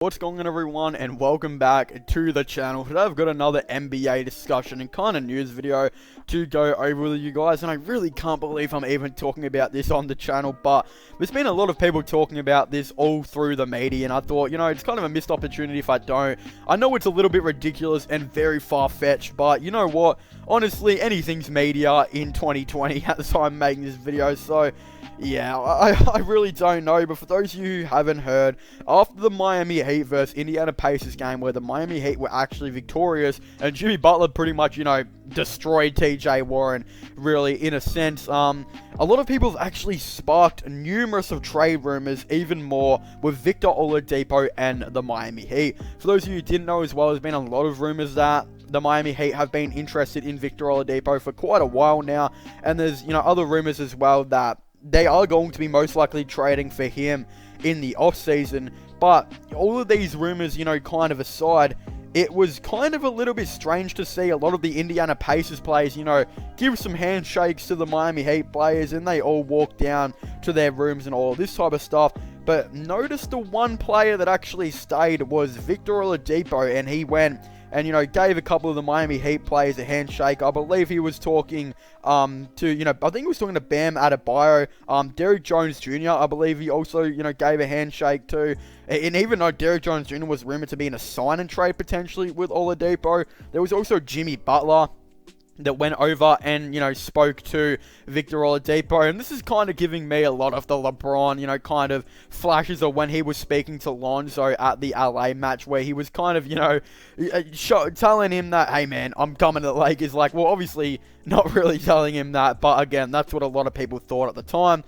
What's going on, everyone, and welcome back to the channel. Today I've got another NBA discussion and kind of news video to go over with you guys, and I really can't believe I'm even talking about this on the channel, but there's been a lot of people talking about this all through the media, and I thought, it's kind of a missed opportunity if I don't. I know it's a little bit ridiculous and very far-fetched, but you know what? Honestly, anything's media in 2020 at the time I'm making this video, so yeah, I really don't know, but for those of you who haven't heard, after the Miami Heat versus Indiana Pacers game where the Miami Heat were actually victorious and Jimmy Butler pretty much, destroyed TJ Warren, really, in a sense, a lot of people have actually sparked numerous of trade rumors, even more, with Victor Oladipo and the Miami Heat. For those of you who didn't know as well, there's been a lot of rumors that the Miami Heat have been interested in Victor Oladipo for quite a while now, and there's, other rumors as well that they are going to be most likely trading for him in the offseason. But all of these rumors, kind of aside, it was kind of a little bit strange to see a lot of the Indiana Pacers players, give some handshakes to the Miami Heat players, and they all walk down to their rooms and all this type of stuff. But notice the one player that actually stayed was Victor Oladipo, and he went and, gave a couple of the Miami Heat players a handshake. I believe he was talking I think he was talking to Bam Adebayo, Derrick Jones Jr., I believe he also, gave a handshake to. And even though Derrick Jones Jr. was rumored to be in a sign and trade potentially with Oladipo, there was also Jimmy Butler that went over and, spoke to Victor Oladipo. And this is kind of giving me a lot of the LeBron, kind of flashes of when he was speaking to Lonzo at the LA match, where he was kind of, telling him that, hey man, I'm coming to the Lakers. Like, well, obviously not really telling him that, but again, that's what a lot of people thought at the time.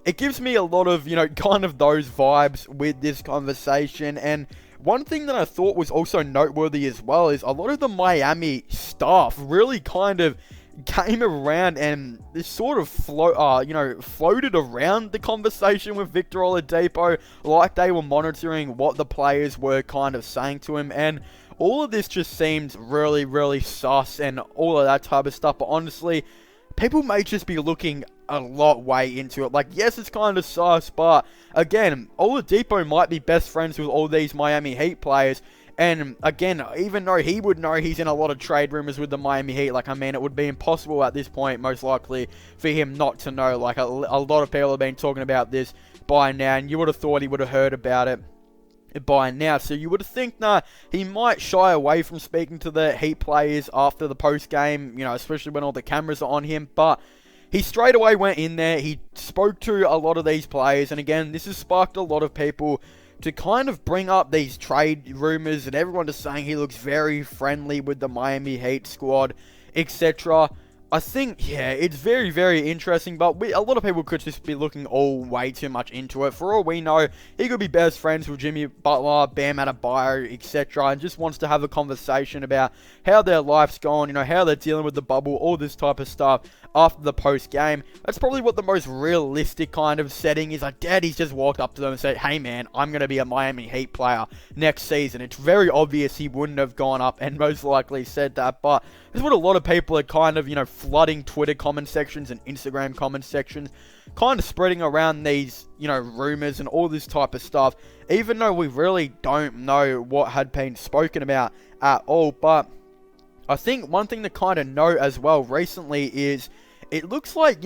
It gives me a lot of, kind of those vibes with this conversation. And one thing that I thought was also noteworthy as well is a lot of the Miami staff really kind of came around and this sort of floated around the conversation with Victor Oladipo, like they were monitoring what the players were kind of saying to him. And all of this just seemed really, really sus and all of that type of stuff. But honestly, people may just be looking a lot way into it. Like, yes, it's kind of sus, but again, Oladipo might be best friends with all these Miami Heat players. And again, even though he would know he's in a lot of trade rumors with the Miami Heat, it would be impossible at this point, most likely, for him not to know. Like, a lot of people have been talking about this by now, and you would have thought he would have heard about it by now. So you would think he might shy away from speaking to the Heat players after the post game, especially when all the cameras are on him. But he straight away went in there. He spoke to a lot of these players, and again, this has sparked a lot of people to kind of bring up these trade rumors, and everyone just saying he looks very friendly with the Miami Heat squad, etc. I think, yeah, it's very, very interesting, but a lot of people could just be looking all way too much into it. For all we know, he could be best friends with Jimmy Butler, Bam Adebayo, etc., and just wants to have a conversation about how their life's going, how they're dealing with the bubble, all this type of stuff after the post-game. That's probably what the most realistic kind of setting is. Like, Daddy's just walked up to them and said, hey man, I'm going to be a Miami Heat player next season. It's very obvious he wouldn't have gone up and most likely said that, but this is what a lot of people are kind of, flooding Twitter comment sections and Instagram comment sections, kind of spreading around these, rumors and all this type of stuff, even though we really don't know what had been spoken about at all. But I think one thing to kind of note as well recently is it looks like,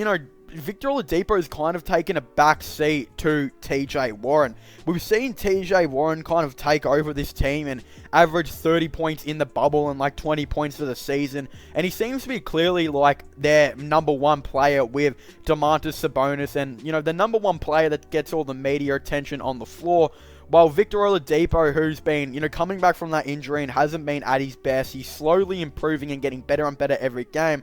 Victor Oladipo has kind of taken a back seat to TJ Warren. We've seen TJ Warren kind of take over this team and average 30 points in the bubble and like 20 points for the season. And he seems to be clearly like their number one player with Domantas Sabonis and, the number one player that gets all the media attention on the floor. While Victor Oladipo, who's been, coming back from that injury and hasn't been at his best, he's slowly improving and getting better and better every game.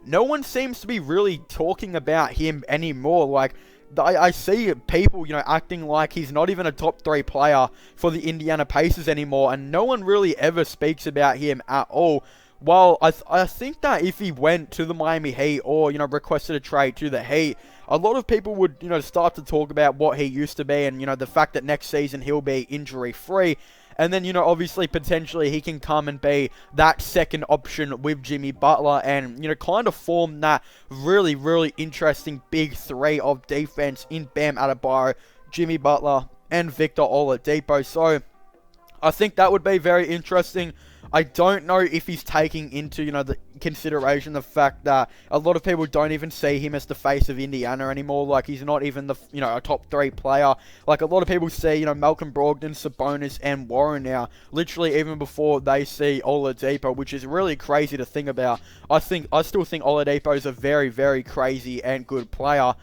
No one seems to be really talking about him anymore. Like, I see people, acting like he's not even a top 3 player for the Indiana Pacers anymore, and no one really ever speaks about him at all. While I think that if he went to the Miami Heat or, requested a trade to the Heat, a lot of people would, start to talk about what he used to be and, the fact that next season he'll be injury-free. And then, obviously, potentially he can come and be that second option with Jimmy Butler and, kind of form that really, really interesting big three of defense in Bam Adebayo, Jimmy Butler, and Victor Oladipo. So I think that would be very interesting. I don't know if he's taking into, the consideration the fact that a lot of people don't even see him as the face of Indiana anymore. Like, he's not even the, a top 3 player. Like, a lot of people see, Malcolm Brogdon, Sabonis, and Warren now, literally even before they see Oladipo, which is really crazy to think about. I still think Oladipo is a very, very crazy and good player.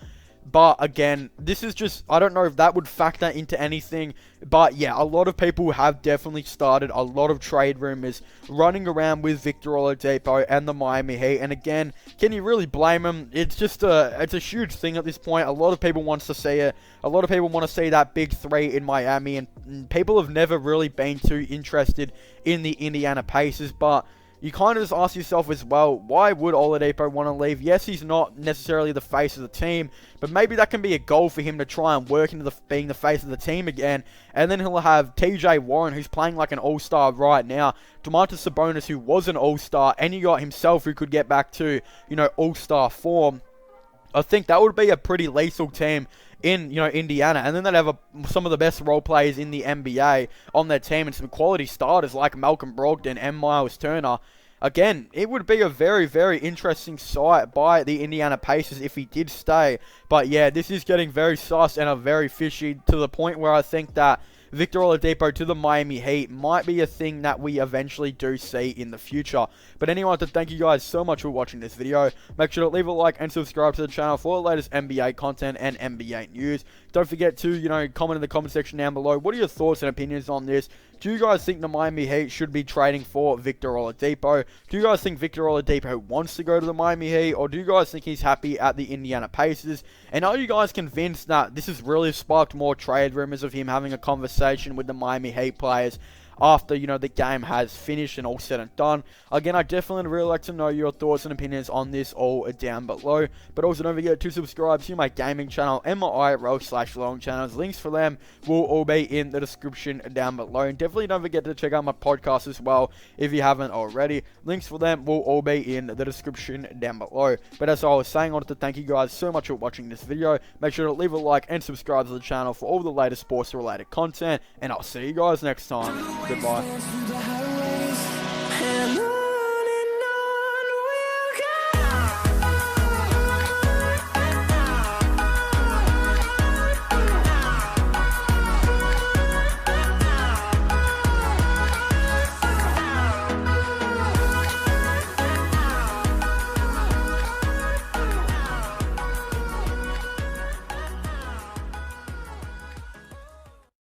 But again, this is just, I don't know if that would factor into anything. But yeah, a lot of people have definitely started a lot of trade rumors running around with Victor Oladipo and the Miami Heat. And again, can you really blame him? It's just it's a huge thing at this point. A lot of people want to see it. A lot of people want to see that big 3 in Miami. And people have never really been too interested in the Indiana Pacers. But you kind of just ask yourself as well, why would Oladipo want to leave? Yes, he's not necessarily the face of the team, but maybe that can be a goal for him to try and work into being the face of the team again. And then he'll have TJ Warren, who's playing like an all-star right now, Domantas Sabonis, who was an all-star, and you got himself, who could get back to, all-star form. I think that would be a pretty lethal team in, Indiana. And then they'd have some of the best role players in the NBA on their team and some quality starters like Malcolm Brogdon and Miles Turner. Again, it would be a very, very interesting sight by the Indiana Pacers if he did stay. But yeah, this is getting very sus and very fishy to the point where I think that Victor Oladipo to the Miami Heat might be a thing that we eventually do see in the future. But anyway, I want to thank you guys so much for watching this video. Make sure to leave a like and subscribe to the channel for the latest NBA content and NBA news. Don't forget to, comment in the comment section down below. What are your thoughts and opinions on this? Do you guys think the Miami Heat should be trading for Victor Oladipo? Do you guys think Victor Oladipo wants to go to the Miami Heat? Or do you guys think he's happy at the Indiana Pacers? And are you guys convinced that this has really sparked more trade rumors of him having a conversation with the Miami Heat players after, the game has finished and all said and done? Again, I definitely really like to know your thoughts and opinions on this all down below. But also don't forget to subscribe to my gaming channel and my IRL/vlogging channels. Links for them will all be in the description down below. And definitely don't forget to check out my podcast as well if you haven't already. Links for them will all be in the description down below. But as I was saying, I wanted to thank you guys so much for watching this video. Make sure to leave a like and subscribe to the channel for all the latest sports related content. And I'll see you guys next time. Goodbye.